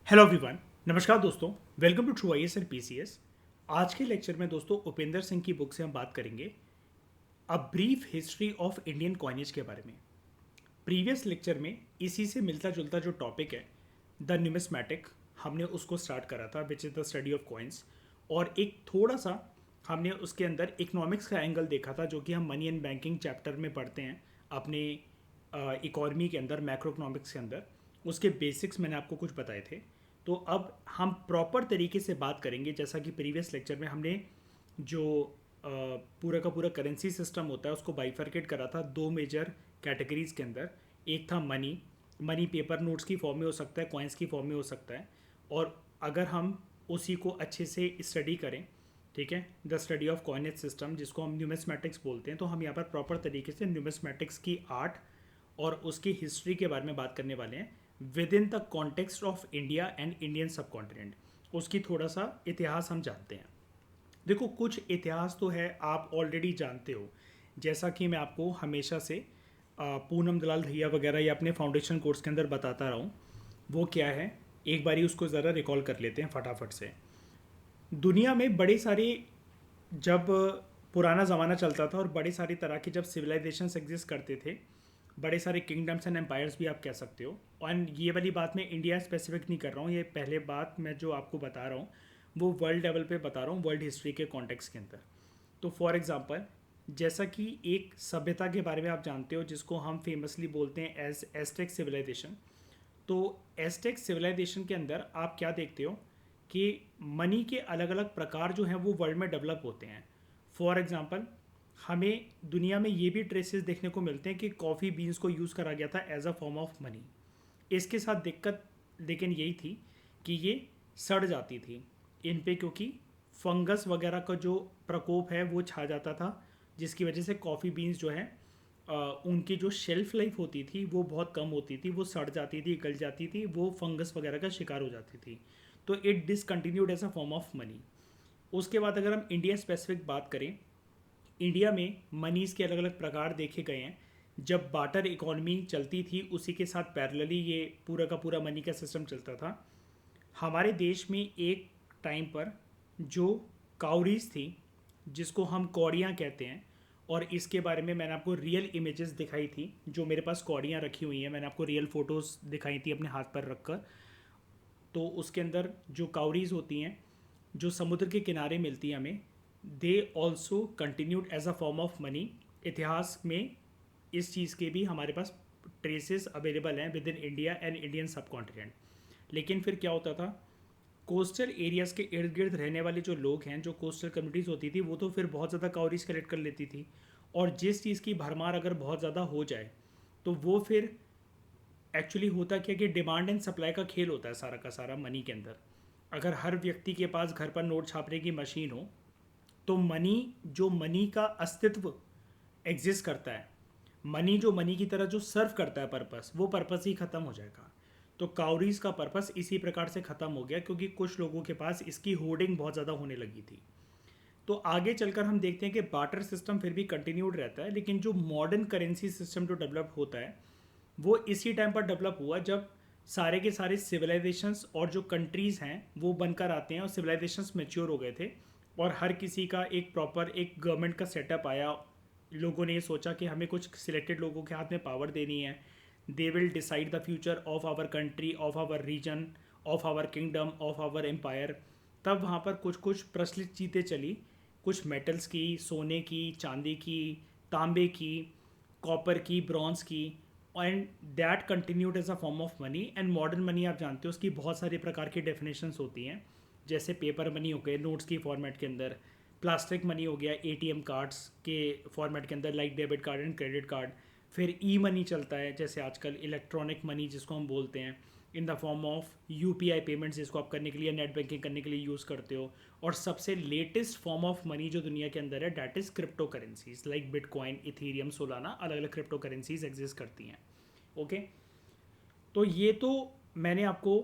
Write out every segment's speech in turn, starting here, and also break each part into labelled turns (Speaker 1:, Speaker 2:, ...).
Speaker 1: Hello everyone. नमस्कार दोस्तों। Welcome to True IAS and PCS. आज के लेक्चर में दोस्तों उपेंद्र सिंह की बुक से हम बात करेंगे a brief history of Indian coinage के बारे में। प्रीवियस लेक्चर में इसी से मिलता जुलता जो टॉपिक है द न्यूमिस्मैटिक, हमने उसको स्टार्ट करा था which is the study of coins. और एक थोड़ा सा हमने उसके अंदर इकोनॉमिक्स का एंगल देखा था जो कि हम मनी एंड बैंकिंग चैप्टर में पढ़ते हैं अपने इकोनॉमी के अंदर, मैक्रो इकोनॉमिक्स के अंदर। उसके बेसिक्स मैंने आपको कुछ बताए थे। तो अब हम प्रॉपर तरीके से बात करेंगे, जैसा कि प्रीवियस लेक्चर में हमने जो पूरा का पूरा करेंसी सिस्टम होता है उसको बाइफर्केट करा था दो मेजर कैटेगरीज के अंदर। एक था मनी। मनी पेपर नोट्स की फॉर्म में हो सकता है, कॉइन्स की फॉर्म में हो सकता है। और अगर हम उसी को अच्छे से स्टडी करें, ठीक है, the study of coinage system जिसको हम न्यूमिस्मैटिक्स बोलते हैं, तो हम यहाँ पर प्रॉपर तरीके से न्यूमिस्मैटिक्स की आर्ट और उसकी हिस्ट्री के बारे में बात करने वाले हैं with in the context of India and Indian सब कॉन्टिनेंट। उसकी थोड़ा सा इतिहास हम जानते हैं। देखो, कुछ इतिहास तो है आप ऑलरेडी जानते हो, जैसा कि मैं आपको हमेशा से पूनम दलाल दहिया वगैरह या अपने फाउंडेशन कोर्स के अंदर बताता रहा हूँ। वो क्या है, एक बारी उसको ज़रा रिकॉल कर लेते हैं फटाफट से। दुनिया में बड़े सारे, जब पुराना ज़माना चलता था और बड़े सारी तरह के जब सिविलाइजेशंस एग्जिस्ट करते थे, बड़े सारे किंगडम्स एंड एम्पायर्स भी आप कह सकते हो। और ये वाली बात मैं इंडिया स्पेसिफिक नहीं कर रहा हूँ, ये पहले बात मैं जो आपको बता रहा हूँ वो वर्ल्ड लेवल पे बता रहा हूँ, वर्ल्ड हिस्ट्री के कॉन्टेक्स्ट के अंदर। तो फॉर एग्जांपल, जैसा कि एक सभ्यता के बारे में आप जानते हो जिसको हम फेमसली बोलते हैं एज एस्टेक सिविलाइजेशन। तो एस्टेक सिविलाइजेशन के अंदर आप क्या देखते हो कि मनी के अलग अलग प्रकार जो हैं वो वर्ल्ड में डेवलप होते हैं। फॉर एग्जांपल, हमें दुनिया में ये भी ट्रेसेस देखने को मिलते हैं कि कॉफ़ी बीन्स को यूज़ करा गया था as a form of money. इसके साथ दिक्कत लेकिन यही थी कि ये सड़ जाती थी इन पे, क्योंकि फंगस वगैरह का जो प्रकोप है वो छा जाता था, जिसकी वजह से कॉफ़ी बीन्स जो है उनकी जो शेल्फ लाइफ होती थी वो बहुत कम होती थी, वो सड़ जाती थी, गल जाती थी, वो फंगस वगैरह का शिकार हो जाती थी। तो it discontinued as a form of money. उसके बाद अगर हम इंडिया स्पेसिफिक बात करें, इंडिया में मनीज़ के अलग अलग प्रकार देखे गए हैं। जब बाटर इकोनॉमी चलती थी उसी के साथ पैरेलली ये पूरा का पूरा मनी का सिस्टम चलता था। हमारे देश में एक टाइम पर जो काउरीज थी, जिसको हम कौड़ियाँ कहते हैं, और इसके बारे में मैंने आपको रियल इमेजेस दिखाई थी। जो मेरे पास कौड़ियाँ रखी हुई हैं, मैंने आपको रियल फ़ोटोज़ दिखाई थी अपने हाथ पर रखकर। तो उसके अंदर जो काउरीज होती हैं जो समुद्र के किनारे मिलती हैं हमें, they also continued as a form of money. इतिहास में इस चीज़ के भी हमारे पास ट्रेसेस अवेलेबल हैं within India and Indian subcontinent. लेकिन फिर क्या होता था, कोस्टल एरियाज़ के इर्द गिर्द रहने वाले जो लोग हैं, जो कोस्टल कम्युनिटीज़ होती थी, वो तो फिर बहुत ज़्यादा काउरीज कलेक्ट कर लेती थी। और जिस चीज़ की भरमार अगर बहुत ज़्यादा हो जाए तो वो फिर एक्चुअली होता क्या कि डिमांड एंड सप्लाई का खेल होता है सारा का सारा मनी के अंदर। अगर हर व्यक्ति के पास घर पर नोट छापने की मशीन हो तो मनी, जो मनी का अस्तित्व एग्जिस्ट करता है, मनी जो मनी की तरह जो सर्व करता है पर्पस, वो पर्पस ही ख़त्म हो जाएगा। तो काउरीज का पर्पस इसी प्रकार से ख़त्म हो गया क्योंकि कुछ लोगों के पास इसकी होर्डिंग बहुत ज़्यादा होने लगी थी। तो आगे चलकर हम देखते हैं कि बार्टर सिस्टम फिर भी कंटिन्यूड रहता है, लेकिन जो मॉडर्न करेंसी सिस्टम जो डेवलप होता है वो इसी टाइम पर डेवलप हुआ जब सारे के सारे सिविलाइजेशंस और जो कंट्रीज़ हैं वो बनकर आते हैं और सिविलाइजेशंस मेच्योर हो गए थे और हर किसी का एक प्रॉपर एक गवर्नमेंट का सेटअप आया। लोगों ने ये सोचा कि हमें कुछ सिलेक्टेड लोगों के हाथ में पावर देनी है, they will decide the future of our country, of our region, of our kingdom, of our empire. तब वहाँ पर कुछ कुछ प्रचलित चीज़ें चली, कुछ मेटल्स की, सोने की, चांदी की, तांबे की, कॉपर की, ब्रॉन्ज की, and that continued as a form of money. And modern money आप जानते हो उसकी बहुत सारे प्रकार की डेफिनेशंस होती हैं, जैसे पेपर मनी हो गए नोट्स की फॉर्मेट के अंदर, प्लास्टिक मनी हो गया एटीएम कार्ड्स के फॉर्मेट के अंदर like debit card and credit card. फिर ई मनी चलता है, जैसे आजकल इलेक्ट्रॉनिक मनी जिसको हम बोलते हैं, in the form of UPI payments जिसको आप करने के लिए, नेट बैंकिंग करने के लिए यूज़ करते हो। और सबसे लेटेस्ट फॉर्म ऑफ मनी जो दुनिया के अंदर है that is crypto currencies like bitcoin, Ethereum, Solana, अलग अलग क्रिप्टो करेंसीज एग्जिस्ट करती हैं। ओके, तो ये तो मैंने आपको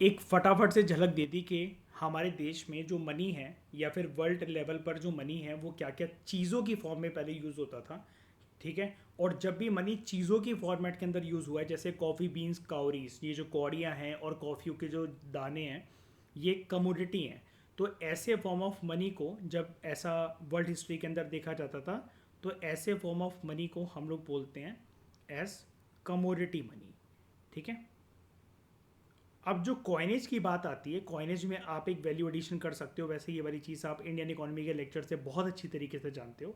Speaker 1: एक फटाफट से झलक दे दी कि हमारे देश में जो मनी है या फिर वर्ल्ड लेवल पर जो मनी है वो क्या क्या चीज़ों की फॉर्म में पहले यूज़ होता था, ठीक है। और जब भी मनी चीज़ों की फॉर्मेट के अंदर यूज़ हुआ है, जैसे कॉफ़ी बीन्स काउरीज, ये जो कौड़ियाँ हैं और कॉफ़ी के जो दाने हैं, ये कमोडिटी हैं। तो ऐसे फॉर्म ऑफ मनी को जब ऐसा वर्ल्ड हिस्ट्री के अंदर देखा जाता था, तो ऐसे फॉर्म ऑफ मनी को हम लोग बोलते हैं एज कमोडिटी मनी। ठीक है। अब जो कॉइनेज की बात आती है, कॉइनेज में आप एक वैल्यू एडिशन कर सकते हो। वैसे ये वाली चीज़ आप इंडियन इकोनॉमी के लेक्चर से बहुत अच्छी तरीके से जानते हो।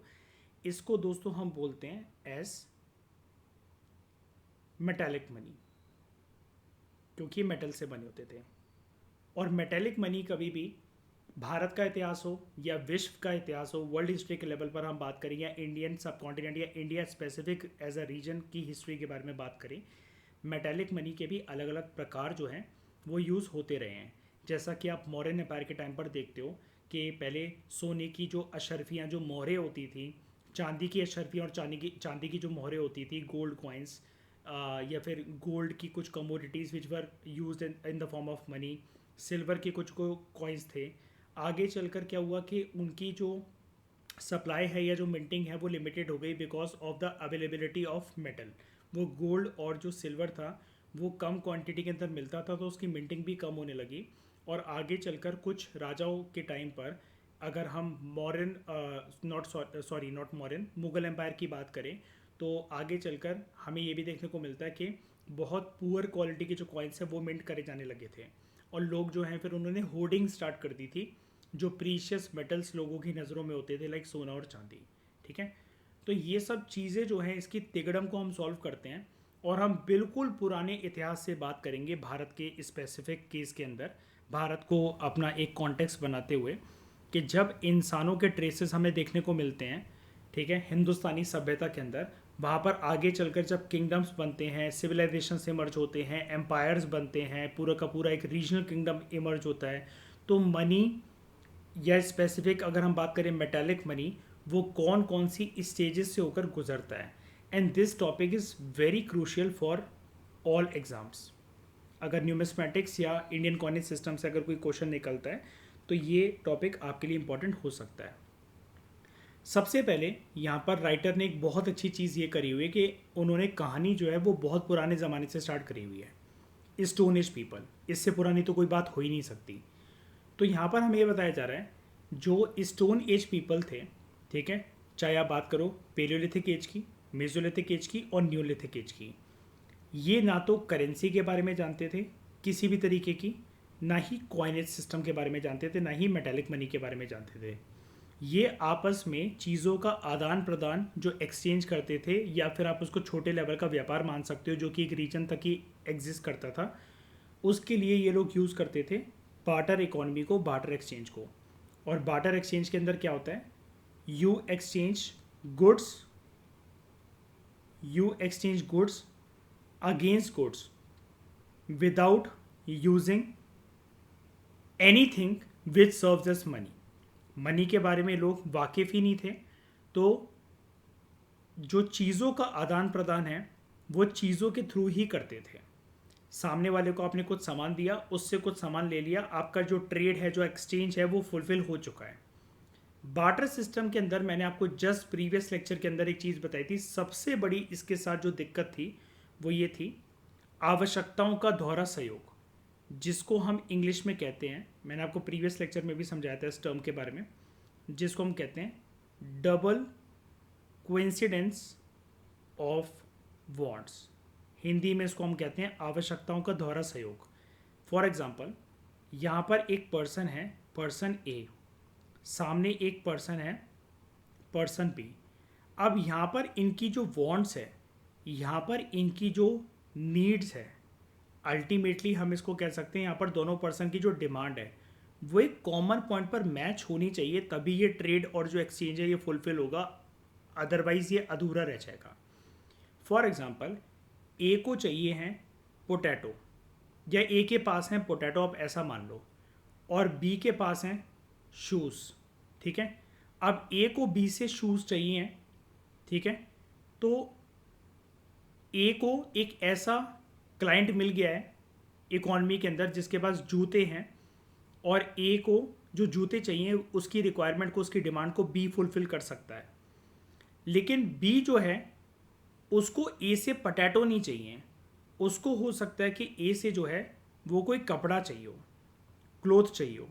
Speaker 1: इसको दोस्तों हम बोलते हैं एज मेटेलिक मनी, क्योंकि मेटल से बने होते थे। और मेटेलिक मनी कभी भी भारत का इतिहास हो या विश्व का इतिहास हो, वर्ल्ड हिस्ट्री के लेवल पर हम बात करें या इंडियन सब कॉन्टिनेंट या India specific as a region की हिस्ट्री के बारे में बात करें, मेटेलिक मनी के भी अलग अलग प्रकार जो हैं वो यूज़ होते रहे हैं। जैसा कि आप मौर्यन एम्पायर के टाइम पर देखते हो कि पहले सोने की जो अशरफियाँ जो मोहरें होती थी, चांदी की अशरफियाँ और चांदी की जो मोहरें होती थी, गोल्ड कॉइन्स, या फिर गोल्ड की कुछ commodities which were use in the form of money, silver के कुछ को कॉइन्स थे। आगे चलकर क्या हुआ कि उनकी जो सप्लाई है या जो मिंटिंग है वो लिमिटेड हो गई because of the availability of metal. वो गोल्ड और जो सिल्वर था वो कम क्वांटिटी के अंदर मिलता था, तो उसकी मिंटिंग भी कम होने लगी। और आगे चलकर कुछ राजाओं के टाइम पर, अगर हम modern not modern Mughal empire की बात करें, तो आगे चलकर हमें ये भी देखने को मिलता है कि बहुत पुअर क्वालिटी के जो कॉइन्स हैं वो मिंट करे जाने लगे थे। और लोग जो हैं फिर उन्होंने होर्डिंग स्टार्ट कर दी थी, जो प्रीशियस मेटल्स लोगों की नज़रों में होते थे, लाइक सोना और चांदी। ठीक है। तो ये सब चीज़ें जो हैं इसकी तिगड़म को हम सॉल्व करते हैं और हम बिल्कुल पुराने इतिहास से बात करेंगे भारत के स्पेसिफिक केस के अंदर, भारत को अपना एक कॉन्टेक्स्ट बनाते हुए, कि जब इंसानों के ट्रेसेस हमें देखने को मिलते हैं, ठीक है, हिंदुस्तानी सभ्यता के अंदर, वहाँ पर आगे चलकर जब किंगडम्स बनते हैं, सिविलाइजेशन इमर्ज होते हैं, एम्पायर्स बनते हैं, पूरा का पूरा एक रीजनल किंगडम इमर्ज होता है, तो मनी या स्पेसिफिक अगर हम बात करें मेटालिक मनी, वो कौन कौन सी स्टेजेस से होकर गुजरता है। And this topic is very crucial for all exams. अगर न्यूमिस्मेटिक्स या इंडियन कॉइनेज सिस्टम से अगर कोई क्वेश्चन निकलता है तो ये टॉपिक आपके लिए इंपॉर्टेंट हो सकता है। सबसे पहले यहाँ पर राइटर ने एक बहुत अच्छी चीज़ ये करी हुई है कि उन्होंने कहानी जो है वो बहुत पुराने ज़माने से स्टार्ट करी हुई है। स्टोन एज पीपल, इससे पुरानी तो कोई बात हो ही नहीं सकती। तो यहाँ पर हमें ये बताया जा रहा है जो स्टोन एज पीपल थे, ठीक है, चाहे आप बात करो पेलियोलिथिक एज की, मेसोलिथिक एज की और न्यूलिथिक एज की, ये ना तो करेंसी के बारे में जानते थे किसी भी तरीके की, ना ही कॉइनेज सिस्टम के बारे में जानते थे, ना ही मेटालिक मनी के बारे में जानते थे। ये आपस में चीज़ों का आदान प्रदान जो एक्सचेंज करते थे, या फिर आप उसको छोटे लेवल का व्यापार मान सकते हो जो कि एक रीजन तक ही एग्जिस्ट करता था, उसके लिए ये लोग यूज़ करते थे बार्टर इकोनॉमी को, बार्टर एक्सचेंज को। और बार्टर एक्सचेंज के अंदर क्या होता है, you exchange goods against goods without using anything which serves as money. Money के बारे में लोग वाकिफ़ ही नहीं थे, तो जो चीज़ों का आदान प्रदान है वो चीज़ों के थ्रू ही करते थे। सामने वाले को आपने कुछ सामान दिया, उससे कुछ सामान ले लिया, आपका जो ट्रेड है, जो एक्सचेंज है, वो फुलफिल हो चुका है। बार्टर सिस्टम के अंदर मैंने आपको जस्ट प्रीवियस लेक्चर के अंदर एक चीज़ बताई थी, सबसे बड़ी इसके साथ जो दिक्कत थी वो ये थी आवश्यकताओं का दोहरा सहयोग, जिसको हम इंग्लिश में कहते हैं, मैंने आपको प्रीवियस लेक्चर में भी समझाया था इस टर्म के बारे में, जिसको हम कहते हैं double coincidence of wants. Hindi में इसको हम कहते हैं आवश्यकताओं का दोहरा सहयोग। फॉर एग्जाम्पल, यहाँ पर एक पर्सन है, पर्सन ए, सामने एक पर्सन है, पर्सन बी। अब यहाँ पर इनकी जो वांट्स है, यहाँ पर इनकी जो नीड्स है, अल्टीमेटली हम इसको कह सकते हैं यहाँ पर दोनों पर्सन की जो डिमांड है वो एक कॉमन पॉइंट पर मैच होनी चाहिए, तभी ये ट्रेड और जो एक्सचेंज है ये फुलफिल होगा, अदरवाइज ये अधूरा रह जाएगा। फॉर एग्जाम्पल, ए को चाहिए हैं पोटैटो, या ए के पास हैं पोटैटो, आप ऐसा मान लो, और बी के पास हैं शूज़। ठीक है। अब ए को बी से शूज़ चाहिए हैं, ठीक है, तो ए को एक ऐसा क्लाइंट मिल गया है इकॉनमी के अंदर जिसके पास जूते हैं, और ए को जो जूते चाहिए उसकी रिक्वायरमेंट को, उसकी डिमांड को बी फुलफिल कर सकता है। लेकिन बी जो है उसको ए से पटैटो नहीं चाहिए, उसको हो सकता है कि ए से जो है वो कोई कपड़ा चाहिए हो, क्लोथ चाहिए हो,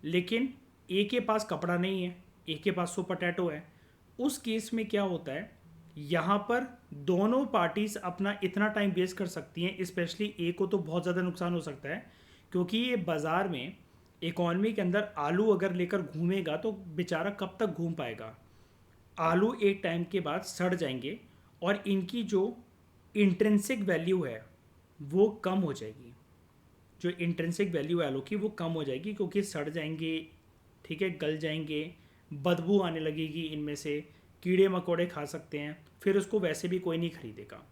Speaker 1: लेकिन ए के पास कपड़ा नहीं है, ए के पास तो पटैटो है। उस केस में क्या होता है, यहाँ पर दोनों पार्टीज अपना इतना टाइम वेस्ट कर सकती हैं, स्पेशली ए को तो बहुत ज़्यादा नुकसान हो सकता है, क्योंकि ये बाज़ार में इकॉनमी के अंदर आलू अगर लेकर घूमेगा तो बेचारा कब तक घूम पाएगा। आलू एक टाइम के बाद सड़ जाएंगे और इनकी जो इंट्रिंसिक वैल्यू है वो कम हो जाएगी। जो इंट्रिंसिक वैल्यू है आलू की वो कम हो जाएगी, क्योंकि सड़ जाएंगे, ठीक है, गल जाएंगे, बदबू आने लगेगी, इनमें से कीड़े मकोड़े खा सकते हैं, फिर उसको वैसे भी कोई नहीं खरीदेगा।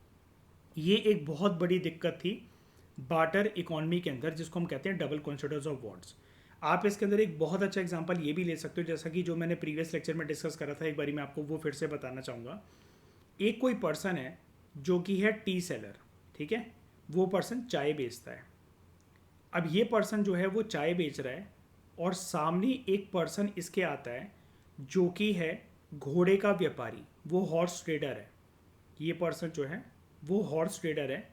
Speaker 1: ये एक बहुत बड़ी दिक्कत थी बार्टर इकोनॉमी के अंदर, जिसको हम कहते हैं डबल कॉन्सिडर्स ऑफ वॉन्ट्स। आप इसके अंदर एक बहुत अच्छा एग्जांपल ये भी ले सकते हो, जैसा कि जो मैंने प्रीवियस लेक्चर में डिस्कस करा था, एक बारी मैं आपको वो फिर से बताना चाहूँगा। एक कोई पर्सन है जो कि है टी सेलर, ठीक है, वो पर्सन चाय बेचता है। अब ये पर्सन जो है वो चाय बेच रहा है और सामने एक पर्सन इसके आता है जो कि है घोड़े का व्यापारी, वो हॉर्स ट्रेडर है। ये पर्सन जो है वो हॉर्स ट्रेडर है,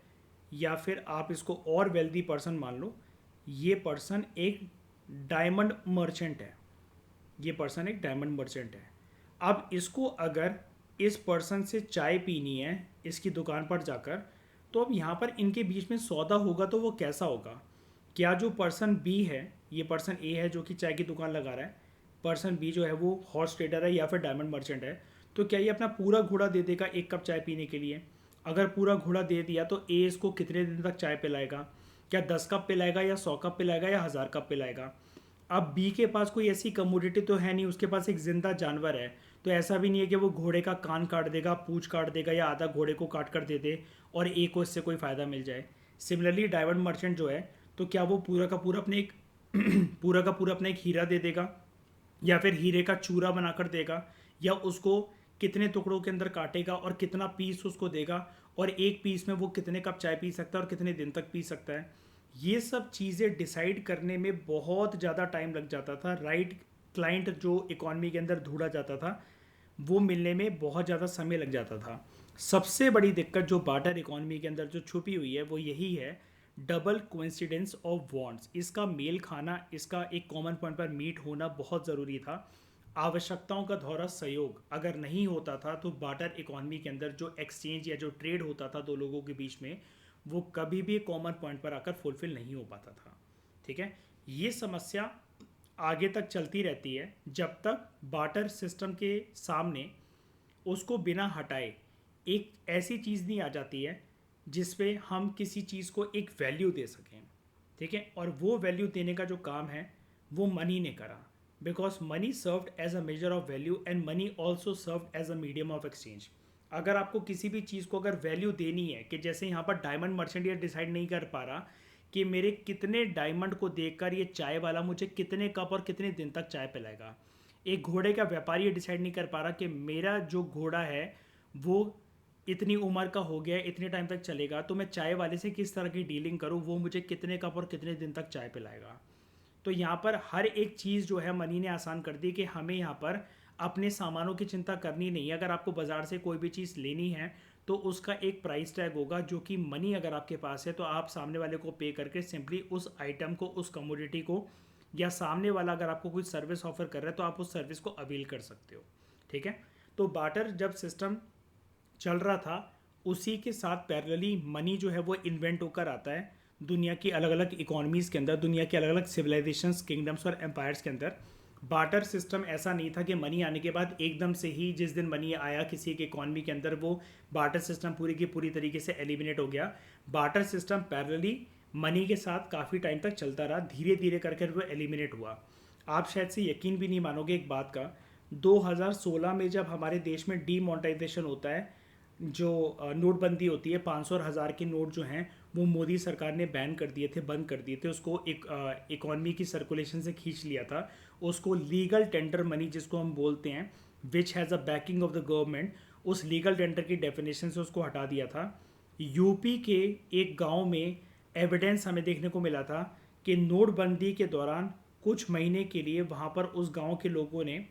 Speaker 1: या फिर आप इसको और वेल्दी पर्सन मान लो, ये पर्सन एक डायमंड मर्चेंट है। ये पर्सन एक डायमंड मर्चेंट है। अब इसको अगर इस पर्सन से चाय पीनी है इसकी दुकान पर जाकर, तो अब यहाँ पर इनके बीच में सौदा होगा तो वो कैसा होगा? क्या जो पर्सन बी है, ये पर्सन ए है जो कि चाय की दुकान लगा रहा है, पर्सन बी जो है वो हॉर्स ट्रेडर है या फिर डायमंड मर्चेंट है, तो क्या ये अपना पूरा घोड़ा दे देगा एक कप चाय पीने के लिए? अगर पूरा घोड़ा दे दिया तो ए इसको कितने दिन तक चाय पिलाएगा? क्या 10 कप पिलाएगा या 100 कप पिलाएगा या 1000 कप पिलाएगा? अब बी के पास कोई ऐसी कमोडिटी तो है नहीं, उसके पास एक जिंदा जानवर है, तो ऐसा भी नहीं है कि वो घोड़े का कान काट देगा, पूंछ काट देगा या आधा घोड़े को काट कर दे दे और ए को इससे कोई फ़ायदा मिल जाए। सिमिलरली डायमंड मर्चेंट जो है, तो क्या वो पूरा का पूरा अपने एक पूरा का पूरा अपना एक हीरा दे देगा, या फिर हीरे का चूरा बनाकर देगा, या उसको कितने टुकड़ों के अंदर काटेगा और कितना पीस उसको देगा, और एक पीस में वो कितने कप चाय पी सकता है और कितने दिन तक पी सकता है? ये सब चीज़ें डिसाइड करने में बहुत ज़्यादा टाइम लग जाता था। राइट क्लाइंट जो इकॉनमी के अंदर ढूंढा जाता था वो मिलने में बहुत ज़्यादा समय लग जाता था। सबसे बड़ी दिक्कत जो बार्टर इकॉनमी के अंदर जो छुपी हुई है वो यही है, डबल कोइंसिडेंस ऑफ वांट्स। इसका मेल खाना, इसका एक कॉमन पॉइंट पर मीट होना बहुत ज़रूरी था। आवश्यकताओं का दोहरा सहयोग अगर नहीं होता था तो बार्टर इकॉनमी के अंदर जो एक्सचेंज या जो ट्रेड होता था दो लोगों के बीच में, वो कभी भी कॉमन पॉइंट पर आकर फुलफिल नहीं हो पाता था। ठीक है, ये समस्या आगे तक चलती रहती है जब तक बार्टर सिस्टम के सामने उसको बिना हटाए एक ऐसी चीज़ नहीं आ जाती है जिसपे हम किसी चीज़ को एक वैल्यू दे सकें। ठीक है, और वो वैल्यू देने का जो काम है वो मनी ने करा, because money served as a measure of value and money also served as a medium of exchange. अगर आपको किसी भी चीज़ को अगर वैल्यू देनी है, कि जैसे यहाँ पर डायमंड मर्चेंट ये डिसाइड नहीं कर पा रहा कि मेरे कितने डायमंड को देखकर ये चाय वाला मुझे कितने कप और कितने दिन तक चाय पिलाएगा। एक घोड़े का व्यापारी ये डिसाइड नहीं कर पा रहा कि मेरा जो घोड़ा है वो इतनी उम्र का हो गया है, इतने टाइम तक चलेगा, तो मैं चाय वाले से किस तरह की डीलिंग करूँ, वो मुझे कितने कप और कितने दिन तक चाय पिलाएगा। तो यहाँ पर हर एक चीज़ जो है मनी ने आसान कर दी कि हमें यहाँ पर अपने सामानों की चिंता करनी नहीं है। अगर आपको बाज़ार से कोई भी चीज़ लेनी है तो उसका एक प्राइस टैग होगा, जो कि मनी अगर आपके पास है तो आप सामने वाले को पे करके सिंपली उस आइटम को, उस कमोडिटी को, या सामने वाला अगर आपको कोई सर्विस ऑफर कर रहा है तो आप उस सर्विस को अवेल कर सकते हो। ठीक है, तो बार्टर जब सिस्टम चल रहा था उसी के साथ पैरेलली मनी जो है वो इन्वेंट होकर आता है दुनिया की अलग अलग इकोनॉमीज़ के अंदर, दुनिया के अलग अलग सिविलाइजेशंस, किंगडम्स और एम्पायर्स के अंदर। बार्टर सिस्टम ऐसा नहीं था कि मनी आने के बाद एकदम से ही जिस दिन मनी आया किसी एक इकॉनमी के अंदर वो बार्टर सिस्टम पूरी की पूरी तरीके से एलिमिनेट हो गया। बार्टर सिस्टम पैरेलली मनी के साथ काफ़ी टाइम तक चलता रहा, धीरे धीरे करके वो एलिमिनेट हुआ। आप शायद से यकीन भी नहीं मानोगे एक बात का, 2016 में जब हमारे देश में डीमोनेटाइजेशन होता है, जो नोटबंदी होती है, 500 और 1000 के नोट जो हैं वो मोदी सरकार ने बैन कर दिए थे, बंद कर दिए थे, उसको एक इकॉनमी की सर्कुलेशन से खींच लिया था। उसको लीगल टेंडर मनी जिसको हम बोलते हैं, which has a banking of the government, उस लीगल टेंडर की डेफिनेशन से उसको हटा दिया था। यूपी के एक गांव में एविडेंस हमें देखने को मिला था कि नोटबंदी के दौरान कुछ महीने के लिए वहाँ पर उस गांव के लोगों ने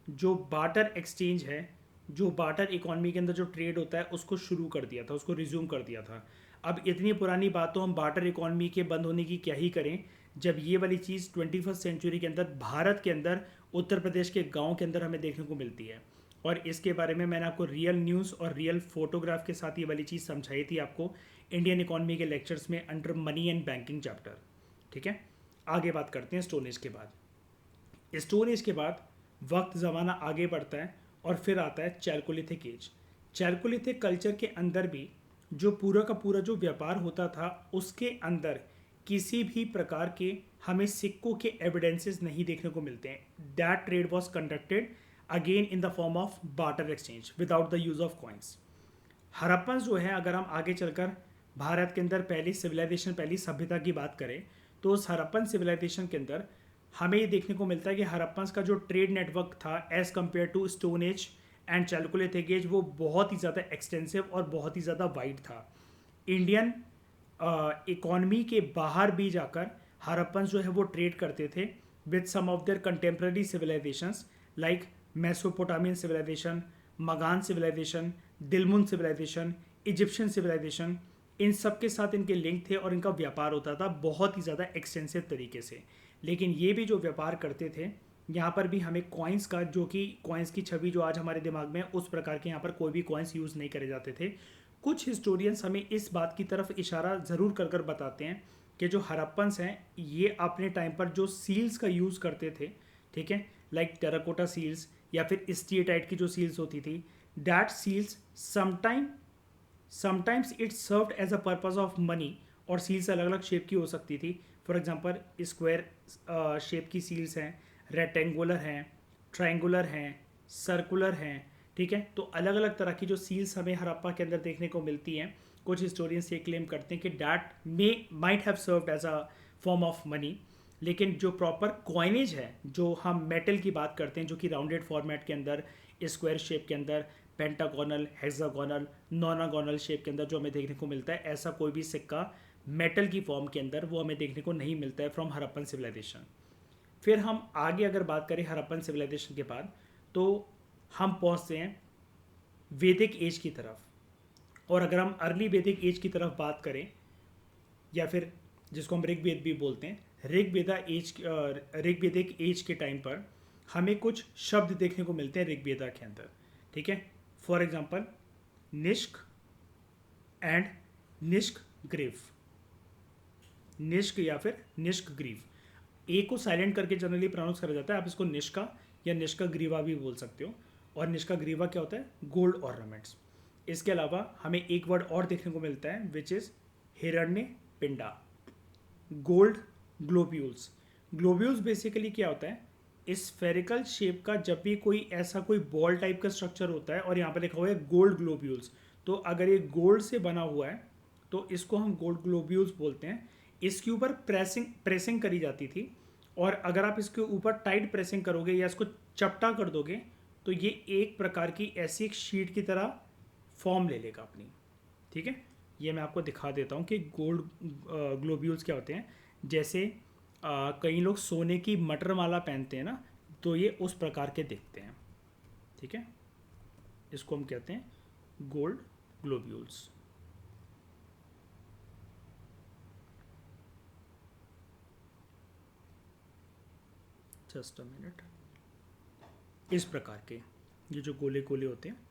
Speaker 1: जो बार्टर एक्सचेंज है जो बार्टर इकोनॉमी के अंदर जो ट्रेड होता है उसको शुरू कर दिया था, उसको रिज्यूम कर दिया था। अब इतनी पुरानी बात तो हम बार्टर इकोनॉमी के बंद होने की क्या ही करें, जब ये वाली चीज़ 21st सेंचुरी के अंदर भारत के अंदर उत्तर प्रदेश के गांव के अंदर हमें देखने को मिलती है। और इसके बारे में मैंने आपको रियल न्यूज़ और रियल फोटोग्राफ के साथ ये वाली चीज़ समझाई थी आपको इंडियन इकोनॉमी के लेक्चर्स में under money and banking chapter. ठीक है, आगे बात करते हैं स्टोन एज के बाद। स्टोन एज के बाद वक्त ज़माना आगे बढ़ता है और फिर आता है चैल्कोलिथिक एज। चैल्कोलिथिक कल्चर के अंदर भी जो पूरा का पूरा जो व्यापार होता था उसके अंदर किसी भी प्रकार के हमें सिक्कों के एविडेंसेस नहीं देखने को मिलते हैं। That trade was conducted again in the form of barter exchange without the use of coins. Harappan जो है, अगर हम आगे चलकर भारत के अंदर पहली सिविलाइजेशन, पहली सभ्यता की बात करें तो उस हड़प्पन सिविलाइजेशन के अंदर हमें ये देखने को मिलता है कि हड़प्पन का जो ट्रेड नेटवर्क था as compare to stone age and chalcolithic age वो बहुत ही ज़्यादा एक्सटेंसिव और बहुत ही ज़्यादा वाइड था। इंडियन इकॉनमी के बाहर भी जाकर हड़प्पन जो है वो ट्रेड करते थे with some of their contemporary civilizations like Mesopotamian civilization, Magan civilization, Dilmun civilization, Egyptian civilization. इन सब के साथ इनके लिंक थे और इनका व्यापार होता था बहुत ही ज़्यादा एक्सटेंसिव तरीके से। लेकिन ये भी जो व्यापार करते थे, यहाँ पर भी हमें कॉइन्स का, जो कि कॉइन्स की छवि जो आज हमारे दिमाग में है, उस प्रकार के यहाँ पर कोई भी कॉइन्स यूज़ नहीं करे जाते थे। कुछ हिस्टोरियंस हमें इस बात की तरफ इशारा ज़रूर कर कर बताते हैं कि जो हड़प्पन्स हैं ये अपने टाइम पर जो सील्स का यूज़ करते थे, ठीक है, लाइक टेराकोटा सील्स या फिर स्टीएटाइट की जो सील्स होती थी, that seals sometimes it served as a purpose of money. और सील्स अलग अलग शेप की हो सकती थी। फॉर एग्जांपल स्क्वायर शेप की सील्स हैं, रेक्टेंगुलर हैं, ट्रायंगुलर हैं, सर्कुलर हैं। ठीक है, तो अलग अलग तरह की जो सील्स हमें हड़प्पा के अंदर देखने को मिलती हैं। कुछ हिस्टोरियंस ये क्लेम करते हैं कि that may might have served as a form of money. लेकिन जो प्रॉपर कॉइनेज है, जो हम मेटल की बात करते हैं, जो कि राउंडेड फॉर्मेट के अंदर, स्क्वायर शेप के अंदर, पेंटागोनल, हेक्सागोनल, नॉनागोनल शेप के अंदर जो हमें देखने को मिलता है, ऐसा कोई भी सिक्का मेटल की फॉर्म के अंदर वो हमें देखने को नहीं मिलता है फ्रॉम हड़प्पन सिविलाइजेशन। फिर हम आगे अगर बात करें हड़प्पन सिविलाइजेशन के बाद, तो हम पहुंचते हैं वैदिक एज की तरफ। और अगर हम अर्ली वैदिक एज की तरफ बात करें, या फिर जिसको हम ऋग्वेद भी बोलते हैं, ऋग्वेदिक एज के टाइम पर हमें कुछ शब्द देखने को मिलते हैं ऋग्वेदा के अंदर। ठीक है, फॉर एग्जांपल निष्क एंड निष्क ग्रीव। निष्क या फिर निष्क ग्रीव, ए को साइलेंट करके जनरली प्रोनाउंस करा जाता है। आप इसको निष्का या निष्का ग्रीवा भी बोल सकते हो। और निष्का ग्रीवा क्या होता है? Gold ornaments. इसके अलावा हमें एक वर्ड और देखने को मिलता है विच इज़ हिरण्य पिंडा, गोल्ड ग्लोब्यूल्स। ग्लोब्यूल्स बेसिकली क्या होता है? स्फेरिकल शेप का जब भी कोई ऐसा कोई बॉल टाइप का स्ट्रक्चर होता है और यहाँ पर लिखा हुआ है गोल्ड ग्लोब्यूल्स, तो अगर ये गोल्ड से बना हुआ है तो इसको हम गोल्ड ग्लोब्यूल्स बोलते हैं। इसके ऊपर प्रेसिंग करी जाती थी, और अगर आप इसके ऊपर टाइट प्रेसिंग करोगे या इसको चपटा कर दोगे तो ये एक प्रकार की ऐसी एक शीट की तरह फॉर्म ले लेगा अपनी। ठीक है, ये मैं आपको दिखा देता हूँ कि गोल्ड ग्लोब्यूल्स क्या होते हैं। जैसे कई लोग सोने की मटर माला पहनते हैं ना, तो ये उस प्रकार के दिखते हैं। ठीक है, इसको हम कहते हैं gold globules. Just a minute. इस प्रकार के ये जो गोले गोले होते हैं,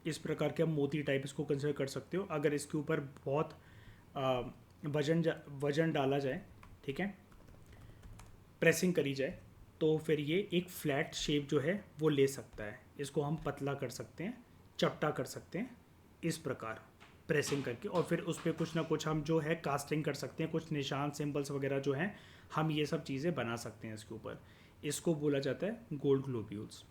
Speaker 1: इस प्रकार के हम मोती टाइप इसको कंसिडर कर सकते हो। अगर इसके ऊपर बहुत वजन डाला जाए, ठीक है, प्रेसिंग करी जाए, तो फिर ये एक फ्लैट शेप जो है वो ले सकता है। इसको हम पतला कर सकते हैं, चपटा कर सकते हैं, इस प्रकार प्रेसिंग करके, और फिर उस पर कुछ ना कुछ हम जो है कास्टिंग कर सकते हैं, कुछ निशान सिंबल्स वगैरह जो हैं हम ये सब चीज़ें बना सकते हैं इसके ऊपर। इसको बोला जाता है गोल्ड ग्लोब्यूल्स।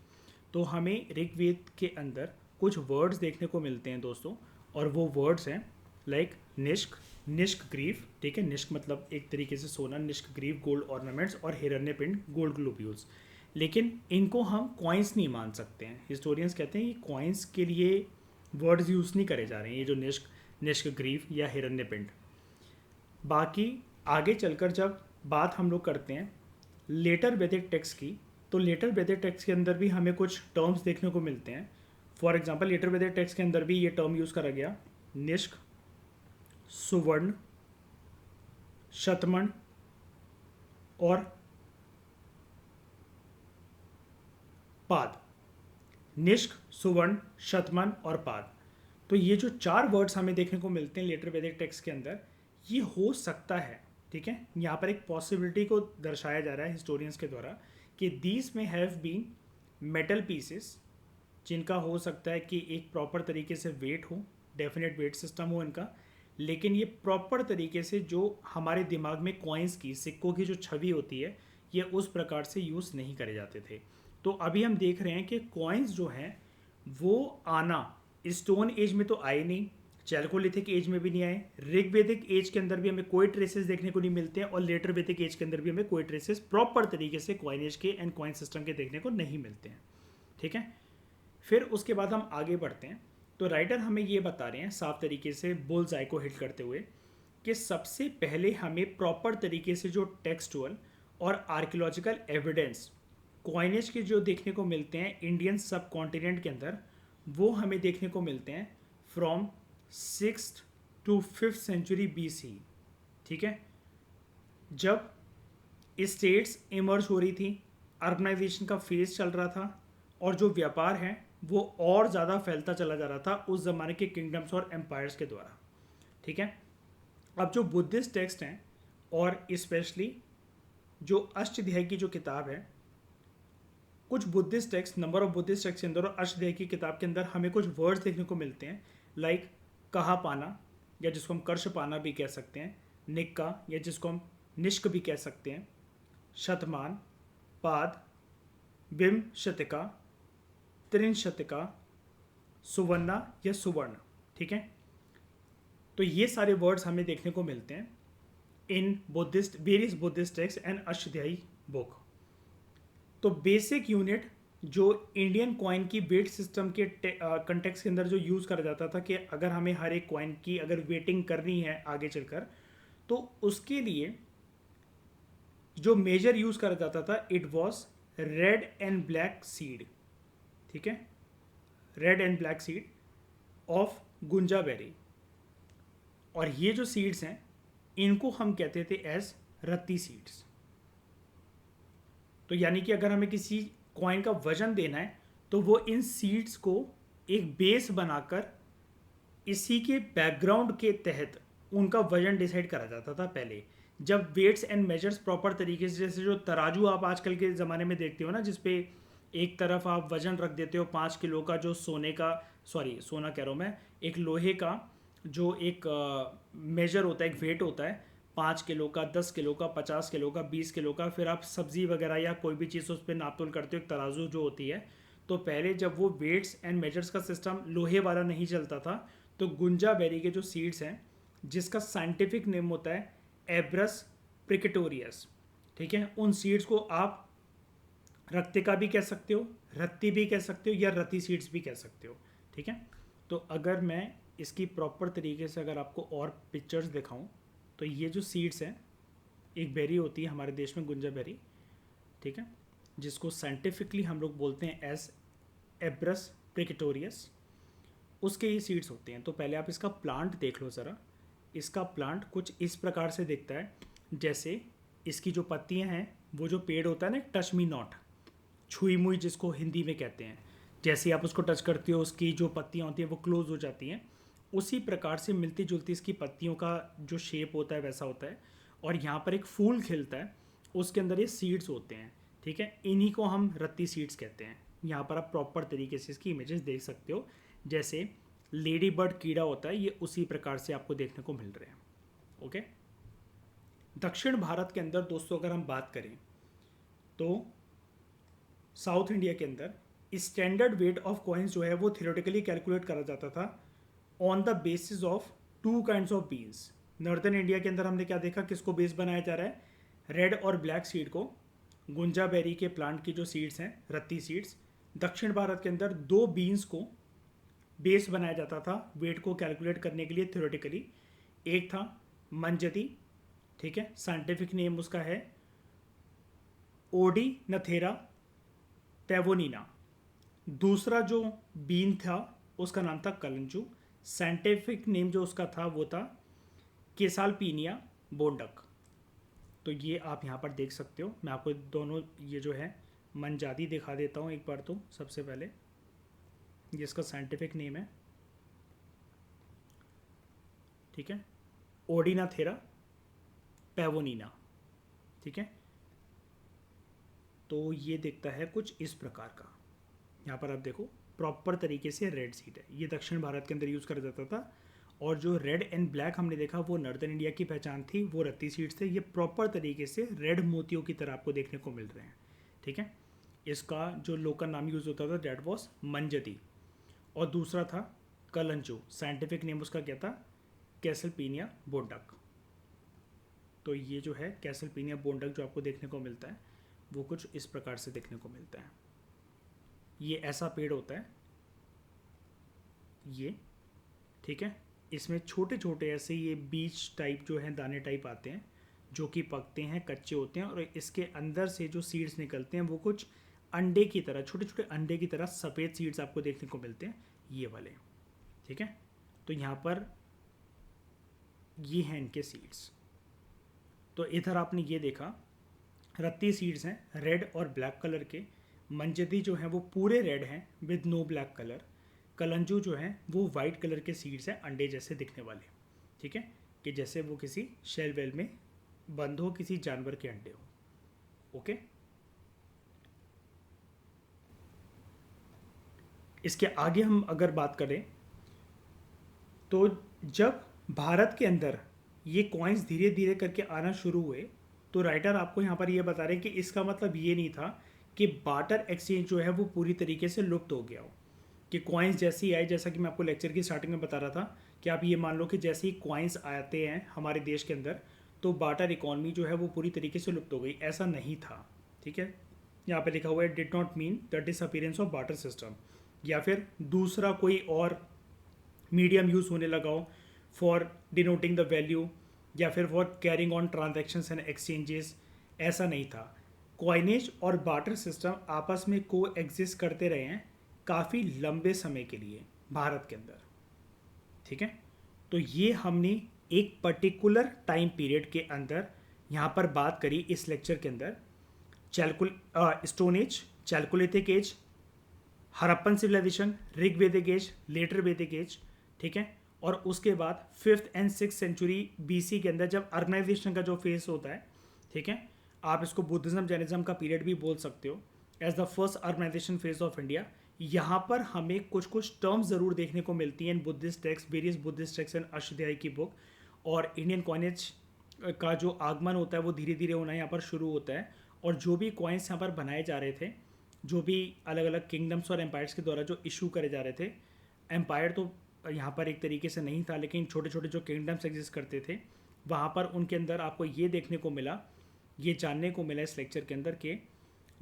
Speaker 1: तो हमें ऋग्वेद के अंदर कुछ वर्ड्स देखने को मिलते हैं दोस्तों, और वो वर्ड्स हैं लाइक निष्क, निष्क ग्रीव। ठीक है, निष्क मतलब एक तरीके से सोना, निष्क ग्रीव गोल्ड ऑर्नामेंट्स, और हिरण्य पिंड गोल्ड ग्लोब्यूल्स। लेकिन इनको हम कॉइन्स नहीं मान सकते हैं। हिस्टोरियंस कहते हैं कि कॉइन्स के लिए वर्ड्स यूज़ नहीं करे जा रहे हैं, ये जो निष्क, निष्क ग्रीव या हिरण्य पिंड। बाकी आगे चलकर जब बात हम लोग करते हैं लेटर वैदिक टेक्स्ट की, तो लेटर वैदिक टेक्स्ट के अंदर भी हमें कुछ टर्म्स देखने को मिलते हैं। फॉर एग्जांपल लेटर वैदिक टेक्स्ट के अंदर भी ये टर्म यूज़ करा गया, निष्क, सुवर्ण, शतमन और पाद। निष्क, सुवर्ण, शतमन और पाद। तो ये जो 4 वर्ड्स हमें देखने को मिलते हैं लेटर वैदिक टेक्स्ट के अंदर, ये हो सकता है, ठीक है, यहाँ पर एक पॉसिबिलिटी को दर्शाया जा रहा है हिस्टोरियंस के द्वारा कि दीज में हैव बीन मेटल पीसेस, जिनका हो सकता है कि एक प्रॉपर तरीके से वेट हो, डेफिनेट वेट सिस्टम हो इनका, लेकिन ये प्रॉपर तरीके से जो हमारे दिमाग में कॉइन्स की, सिक्कों की जो छवि होती है, ये उस प्रकार से यूज़ नहीं करे जाते थे। तो अभी हम देख रहे हैं कि कॉइन्स जो हैं वो आना स्टोन एज में तो आए नहीं, चैल्कोलिथिक एज में भी नहीं आए, ऋग्वेदिक एज के अंदर भी हमें कोई ट्रेसेस देखने को नहीं मिलते हैं, और लेटर वैदिक एज के अंदर भी हमें कोई ट्रेसेस प्रॉपर तरीके से कॉइनेज के एंड कॉइन सिस्टम के देखने को नहीं मिलते हैं, ठीक है। फिर उसके बाद हम आगे बढ़ते हैं, तो राइटर हमें ये बता रहे हैं साफ तरीके से बुल्स आई को हिट करते हुए कि सबसे पहले हमें प्रॉपर तरीके से जो टेक्सचुअल और आर्कियोलॉजिकल एविडेंस कॉइनेज के जो देखने को मिलते हैं इंडियन सब कॉन्टिनेंट के अंदर, वो हमें देखने को मिलते हैं from 6th to 5th century BC, ठीक है। जब स्टेट्स इमर्ज हो रही थी, अर्बनाइजेशन का फेज चल रहा था, और जो व्यापार है वो और ज़्यादा फैलता चला जा रहा था उस ज़माने के किंगडम्स और एम्पायर्स के द्वारा, ठीक है। अब जो बुद्धिस्ट टेक्स्ट हैं और स्पेशली जो अष्टध्यायी की जो किताब है, कुछ Buddhist text, number of Buddhist text के अंदर और अष्टध्यायी की किताब के अंदर हमें कुछ वर्ड्स देखने को मिलते हैं, लाइक कहा पाना, या जिसको हम कर्ष पाना भी कह सकते हैं, निक्का, या जिसको हम निष्क भी कह सकते हैं, शतमान, पाद, बिम शतिका, त्रिन शतिका, सुवर्णा या सुवर्ण, ठीक है। तो ये सारे वर्ड्स हमें देखने को मिलते हैं इन Buddhist, various Buddhist text and Ashtadhyayi book. तो बेसिक यूनिट जो इंडियन कॉइन की वेट सिस्टम के कंटेक्स्ट के अंदर जो यूज़ करा जाता था कि अगर हमें हर एक कॉइन की अगर वेटिंग करनी है आगे चलकर, तो उसके लिए जो मेजर यूज़ करा जाता था it was red and black seed, ठीक है, red and black seed of gunja berry. और ये जो सीड्स हैं इनको हम कहते थे एज रत्ती सीड्स। तो यानी कि अगर हमें किसी कॉइन का वजन देना है तो वो इन सीड्स को एक बेस बनाकर इसी के बैकग्राउंड के तहत उनका वजन डिसाइड करा जाता था पहले, जब वेट्स एंड मेजर्स प्रॉपर तरीके से, जैसे जो तराजू आप आजकल के ज़माने में देखते हो ना, जिसपे एक तरफ आप वजन रख देते हो 5 किलो का, जो सोने का, सॉरी सोना कह रहा हूँ मैं, एक लोहे का जो एक मेजर होता है, एक वेट होता है 5 किलो का, 10 किलो का, 50 किलो का, 20 किलो का, फिर आप सब्जी वगैरह या कोई भी चीज़ उस पर नापतोल करते हो, एक तराजू जो होती है। तो पहले जब वो वेट्स एंड मेजर्स का सिस्टम लोहे वाला नहीं चलता था, तो गुंजा बेरी के जो सीड्स हैं, जिसका साइंटिफिक नेम होता है एब्रस प्रिकेटोरियस, ठीक है, उन सीड्स को आप रत्तिका भी कह सकते हो, रत्ती भी कह सकते हो, या रत्ती सीड्स भी कह सकते हो, ठीक है। तो अगर मैं इसकी प्रॉपर तरीके से अगर आपको और पिक्चर्स दिखाऊं, तो ये जो सीड्स हैं, एक बेरी होती है हमारे देश में गुंजा बेरी, ठीक है, जिसको साइंटिफिकली हम लोग बोलते हैं एज एब्रस प्रिकेटोरियस, उसके ये सीड्स होते हैं। तो पहले आप इसका प्लांट देख लो ज़रा। इसका प्लांट कुछ इस प्रकार से दिखता है, जैसे इसकी जो पत्तियां हैं, वो जो पेड़ होता है ना, टच मी नॉट, छुई मुई जिसको हिंदी में कहते हैं, जैसे आप उसको टच करते हो उसकी जो पत्तियां होती हैं वो क्लोज हो जाती हैं, उसी प्रकार से मिलती जुलती इसकी पत्तियों का जो शेप होता है वैसा होता है। और यहाँ पर एक फूल खिलता है, उसके अंदर ये सीड्स होते हैं, ठीक है, इन्हीं को हम रत्ती सीड्स कहते हैं। यहाँ पर आप प्रॉपर तरीके से इसकी इमेजेस देख सकते हो, जैसे लेडी बर्ड कीड़ा होता है, ये उसी प्रकार से आपको देखने को मिल रहे हैं, ओके। दक्षिण भारत के अंदर दोस्तों अगर हम बात करें तो साउथ इंडिया के अंदर स्टैंडर्ड वेट ऑफ कॉइन्स जो है वो थियोरेटिकली कैलकुलेट करा जाता था on the basis of 2 kinds of beans. Northern India के अंदर हमने क्या देखा, किसको बेस बनाया जा रहा है, रेड और ब्लैक सीड को, गुंजा बेरी के प्लांट की जो सीड्स हैं रत्ती सीड्स। दक्षिण भारत के अंदर 2 बीन्स को बेस बनाया जाता था वेट को कैलकुलेट करने के लिए थियोरेटिकली। एक था मंजती, ठीक है, साइंटिफिक नेम उसका है ओडी नथेरा पेवोनिना। दूसरा जो बीन था उसका नाम था कलंजू। साइंटिफिक नेम जो उसका था वो था केसाल्पिनिया बोंडक। तो ये आप यहाँ पर देख सकते हो। मैं आपको दोनों ये जो है मनजादी दिखा देता हूँ एक बार। तो सबसे पहले ये इसका साइंटिफिक नेम है, ठीक है, ओडिनाथेरा पेवोनिना, ठीक है। तो ये दिखता है कुछ इस प्रकार का। यहाँ पर आप देखो प्रॉपर तरीके से रेड सीड है। ये दक्षिण भारत के अंदर यूज़ करा जाता था। और जो रेड एंड ब्लैक हमने देखा वो नॉर्दर्न इंडिया की पहचान थी, वो रत्ती सीड्स थे। ये प्रॉपर तरीके से रेड मोतियों की तरह आपको देखने को मिल रहे हैं, ठीक है। इसका जो लोकल नाम यूज़ होता था दैट वॉज मंजदी। और दूसरा था कलंजू। साइंटिफिक नेम उसका क्या था? कैसलपीनिया बोंडक। तो ये जो है कैसलपीनिया बोंडक जो आपको देखने को मिलता है वो कुछ इस प्रकार से देखने को मिलता है। ये ऐसा पेड़ होता है ये, ठीक है। इसमें छोटे छोटे ऐसे ये बीज टाइप जो हैं, दाने टाइप आते हैं जो कि पकते हैं, कच्चे होते हैं। और इसके अंदर से जो सीड्स निकलते हैं वो कुछ अंडे की तरह, छोटे छोटे अंडे की तरह सफ़ेद सीड्स आपको देखने को मिलते हैं, ये वाले, ठीक है। तो यहाँ पर ये हैं इनके सीड्स। तो इधर आपने ये देखा रत्ती सीड्स हैं रेड और ब्लैक कलर के। मंजदी जो हैं वो पूरे रेड हैं विद नो ब्लैक कलर। कलंजू जो हैं वो वाइट कलर के सीड्स हैं, अंडे जैसे दिखने वाले, ठीक है, कि जैसे वो किसी शेल वेल में बंद हो, किसी जानवर के अंडे हो। ओके, इसके आगे हम अगर बात करें तो जब भारत के अंदर ये कॉइन्स धीरे धीरे करके आना शुरू हुए तो राइटर आपको यहाँ पर ये बता रहे हैं कि इसका मतलब ये नहीं था कि बार्टर एक्सचेंज जो है वो पूरी तरीके से लुप्त हो गया हो, कि कॉइन्स जैसे ही आए, जैसा कि मैं आपको लेक्चर की स्टार्टिंग में बता रहा था कि आप ये मान लो कि जैसे ही कॉइन्स आते हैं हमारे देश के अंदर तो बार्टर इकॉनमी जो है वो पूरी तरीके से लुप्त हो गई। ऐसा नहीं था, ठीक है। यहाँ पे लिखा हुआ है did not mean the disappearance of barter system, या फिर दूसरा कोई और मीडियम यूज़ होने लगा हो फॉर डिनोटिंग द वैल्यू या फिर for carrying on transactions and exchanges, ऐसा नहीं था। कॉइनेज और बार्टर सिस्टम आपस में को एग्जिस्ट करते रहे हैं काफ़ी लंबे समय के लिए भारत के अंदर, ठीक है। तो ये हमने एक पर्टिकुलर टाइम पीरियड के अंदर यहाँ पर बात करी इस लेक्चर के अंदर। Stone age, chalcolithic age, Harappan civilization, Rigvedic age, later Vedic age, ठीक है। और उसके बाद 5th and 6th century BC के अंदर जब अर्गनाइजेशन का जो फेस होता है, ठीक है, आप इसको बुद्धिज्म जैनिज्म का पीरियड भी बोल सकते हो, as the first organization phase of India. यहाँ पर हमें कुछ कुछ टर्म्स ज़रूर देखने को मिलती हैं इन Buddhist text, various Buddhist text and Ashtadhyayi की बुक। और इंडियन कॉइनेज का जो आगमन होता है वो धीरे धीरे होना यहाँ पर शुरू होता है। और जो भी कॉइन्स यहाँ पर बनाए जा रहे थे, जो भी अलग अलग किंगडम्स और एम्पायर्स के द्वारा जो इशू करे जा रहे थे, एम्पायर तो यहाँ पर एक तरीके से नहीं था, लेकिन छोटे छोटे जो किंगडम्स एग्जिस्ट करते थे वहाँ पर उनके अंदर आपको ये देखने को मिला, ये जानने को मिला इस लेक्चर के अंदर कि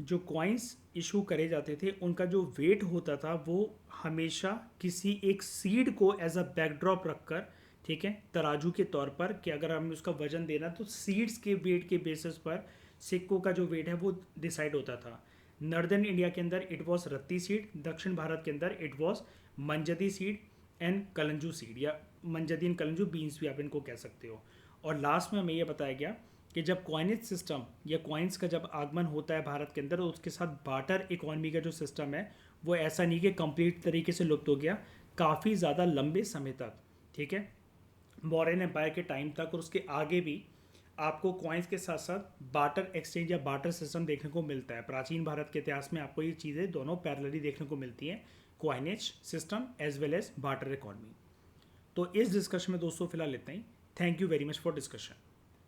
Speaker 1: जो कॉइन्स इशू करे जाते थे उनका जो वेट होता था वो हमेशा किसी एक सीड को एज अ बैकड्रॉप रखकर, ठीक है, तराजू के तौर पर, कि अगर हमें उसका वजन देना तो सीड्स के वेट के बेसिस पर सिक्कों का जो वेट है वो डिसाइड होता था। नॉर्दर्न इंडिया के अंदर इट वॉज रत्ती सीड, दक्षिण भारत के अंदर it was manjadi seed and kalanju seed, या मंजदी एंड कलंजू बीन्स भी आप इनको कह सकते हो। और लास्ट में हमें यह बताया गया कि जब कॉइनेज सिस्टम या कॉइन्स का जब आगमन होता है भारत के अंदर तो उसके साथ बार्टर इकोनॉमी का जो सिस्टम है वो ऐसा नहीं कि कंप्लीट तरीके से लुप्त हो गया, काफ़ी ज़्यादा लंबे समय तक, ठीक है, मौर्यन एम्पायर के टाइम तक और उसके आगे भी आपको कॉइन्स के साथ साथ बार्टर एक्सचेंज या बार्टर सिस्टम देखने को मिलता है। प्राचीन भारत के इतिहास में आपको ये चीज़ें दोनों पैरेलली देखने को मिलती हैं, coinage system as well as barter economy. तो इस डिस्कशन में दोस्तों फिलहाल इतना ही। Thank you very much for discussion.